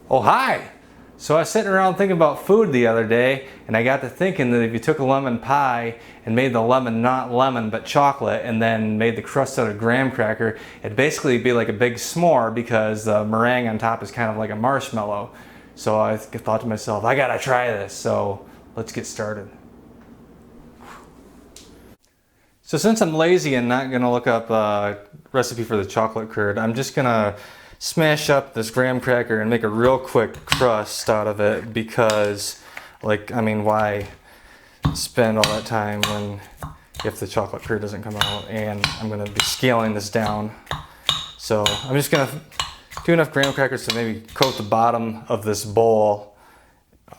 Oh, hi! So I was sitting around thinking about food the other day, and I got to thinking that if you took a lemon pie and made the lemon not lemon but chocolate, and then made the crust out of graham cracker, it'd basically be like a big s'more because the meringue on top is kind of like a marshmallow. So I thought to myself, I gotta try this, so let's get started. So since I'm lazy and not gonna look up a recipe for the chocolate curd, I'm just gonna smash up this graham cracker and make a real quick crust out of it because, why spend all that time if the chocolate curd doesn't come out? And I'm gonna be scaling this down. So I'm just gonna do enough graham crackers to maybe coat the bottom of this bowl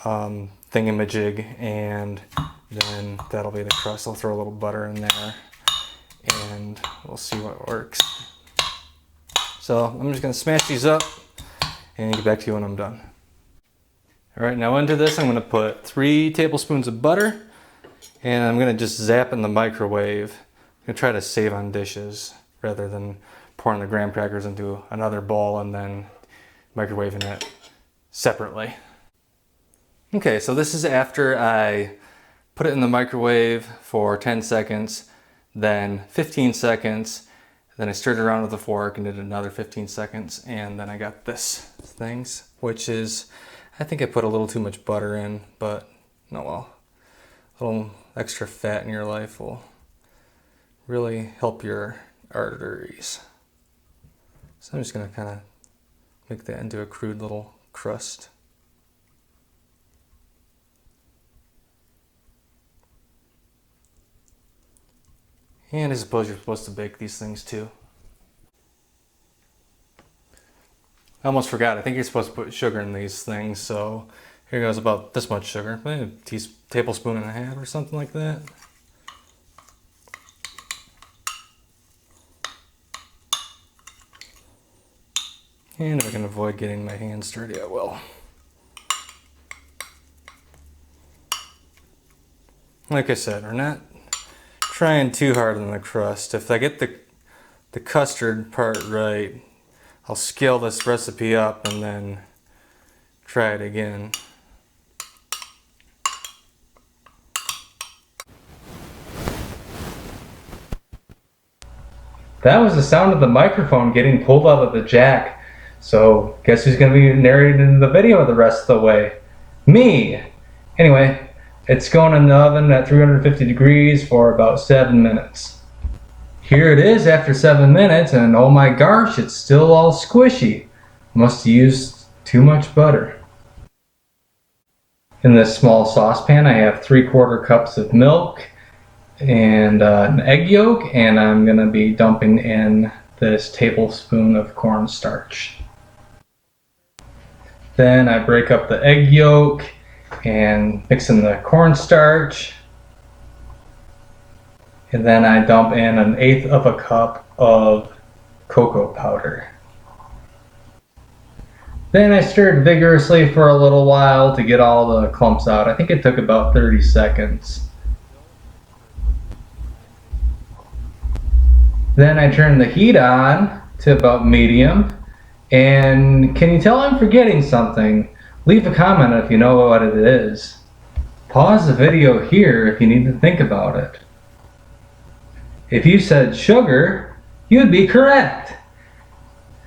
thingamajig, and then that'll be the crust. I'll throw a little butter in there and we'll see what works. So I'm just gonna smash these up and get back to you when I'm done. All right, now into this I'm gonna put 3 tablespoons of butter, and I'm gonna just zap in the microwave. I'm gonna try to save on dishes rather than pouring the graham crackers into another bowl and then microwaving it separately. Okay, so this is after I put it in the microwave for 10 seconds, then 15 seconds, then I stirred it around with a fork and did another 15 seconds, and then I got this things, which is, I think I put a little too much butter in, but no, well, a little extra fat in your life will really help your arteries. So I'm just gonna kind of make that into a crude little crust. And I suppose you're supposed to bake these things too. I almost forgot, I think you're supposed to put sugar in these things, so here goes about this much sugar, maybe a tablespoon and a half or something like that. And if I can avoid getting my hands dirty, I will. Like I said, we're not trying too hard on the crust. If I get the custard part right, I'll scale this recipe up and then try it again. That was the sound of the microphone getting pulled out of the jack. So guess who's going to be narrating the video the rest of the way? Me! Anyway, it's going in the oven at 350 degrees for about 7 minutes. Here it is after 7 minutes, and oh my gosh, it's still all squishy. Must have used too much butter. In this small saucepan I have 3/4 cups of milk and an egg yolk, and I'm going to be dumping in this tablespoon of cornstarch. Then I break up the egg yolk and mix in the cornstarch. And then I dump in 1/8 of a cup of cocoa powder. Then I stirred vigorously for a little while to get all the clumps out. I think it took about 30 seconds. Then I turned the heat on to about medium. And can you tell I'm forgetting something? Leave a comment if you know what it is. Pause the video here if you need to think about it. If you said sugar, you'd be correct.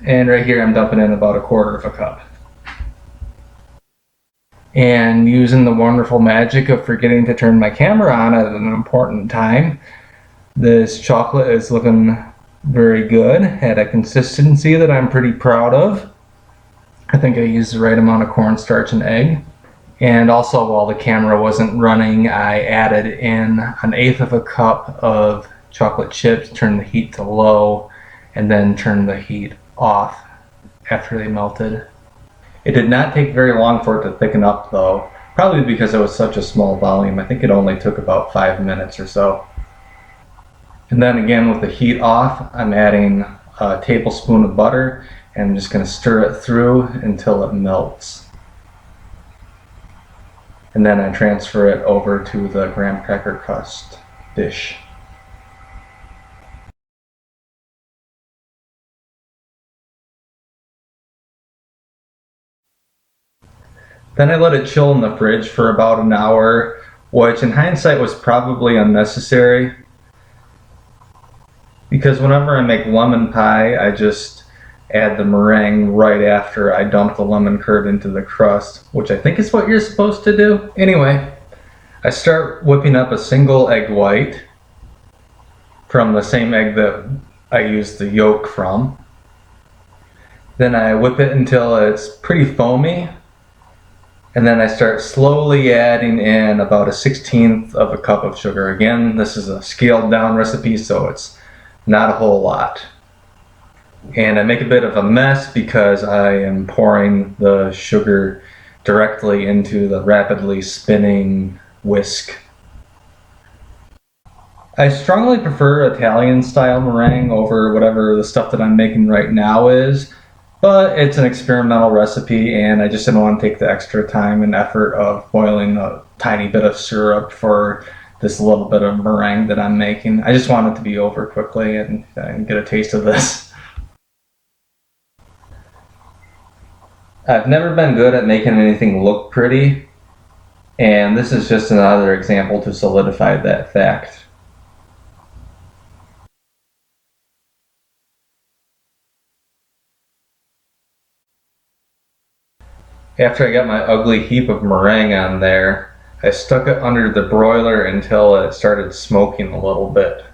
And right here I'm dumping in about 1/4 of a cup. And using the wonderful magic of forgetting to turn my camera on at an important time, this chocolate is looking very good at a consistency that I'm pretty proud of. I think I used the right amount of cornstarch and egg. And also, while the camera wasn't running, I added in 1/8 of a cup of chocolate chips, turned the heat to low, and then turned the heat off after they melted. It did not take very long for it to thicken up though, probably because it was such a small volume. I think it only took about 5 minutes or so. And then again, with the heat off, I'm adding a tablespoon of butter, and I'm just going to stir it through until it melts. And then I transfer it over to the graham cracker crust dish. Then I let it chill in the fridge for about an hour, which in hindsight was probably unnecessary because whenever I make lemon pie, I just add the meringue right after I dump the lemon curd into the crust, which I think is what you're supposed to do. Anyway, I start whipping up a single egg white from the same egg that I used the yolk from. Then I whip it until it's pretty foamy, and then I start slowly adding in about a 1/16 of a cup of sugar. Again, this is a scaled down recipe, so it's not a whole lot. And I make a bit of a mess because I am pouring the sugar directly into the rapidly spinning whisk. I strongly prefer Italian style meringue over whatever the stuff that I'm making right now is, but it's an experimental recipe and I just didn't want to take the extra time and effort of boiling a tiny bit of syrup for this little bit of meringue that I'm making. I just want it to be over quickly and get a taste of this. I've never been good at making anything look pretty, and this is just another example to solidify that fact. After I got my ugly heap of meringue on there, I stuck it under the broiler until it started smoking a little bit,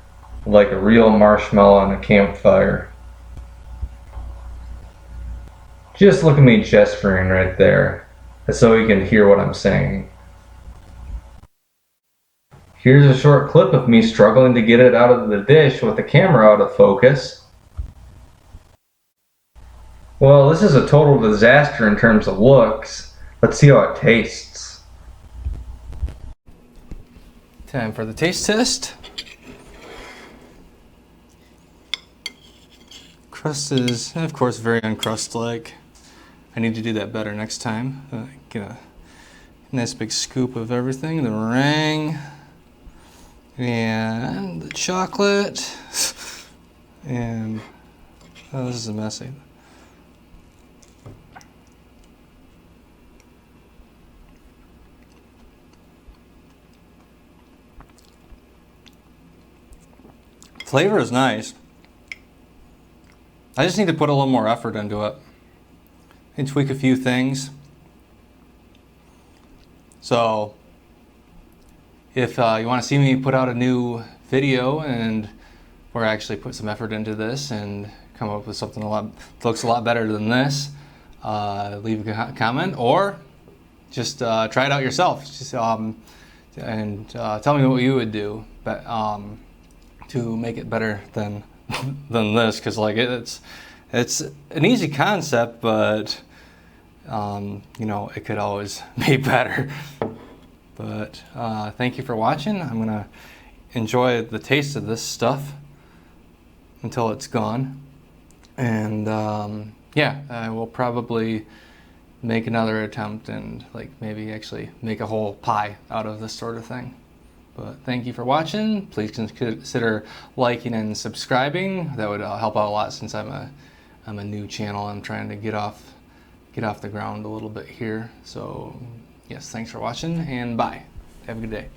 like a real marshmallow on a campfire. Just look at me gesturing right there, so you can hear what I'm saying. Here's a short clip of me struggling to get it out of the dish with the camera out of focus. Well, this is a total disaster in terms of looks. Let's see how it tastes. Time for the taste test. Crust is, of course, very uncrust-like. I need to do that better next time. Get a nice big scoop of everything. The meringue and the chocolate. And oh, this is messy. Flavor is nice. I just need to put a little more effort into it and tweak a few things. So if you want to see me put out a new video and where I actually put some effort into this and come up with something that looks a lot better than this, leave a comment or just try it out yourself. Just, and tell me what you would do, but to make it better than this, because like it's an easy concept, but you know, it could always be better. But thank you for watching. I'm gonna enjoy the taste of this stuff until it's gone, and yeah, I will probably make another attempt and like maybe actually make a whole pie out of this sort of thing. But thank you for watching. Please consider liking and subscribing. That would help out a lot since I'm a new channel. I'm trying to get off the ground a little bit here. So yes, thanks for watching and bye. Have a good day.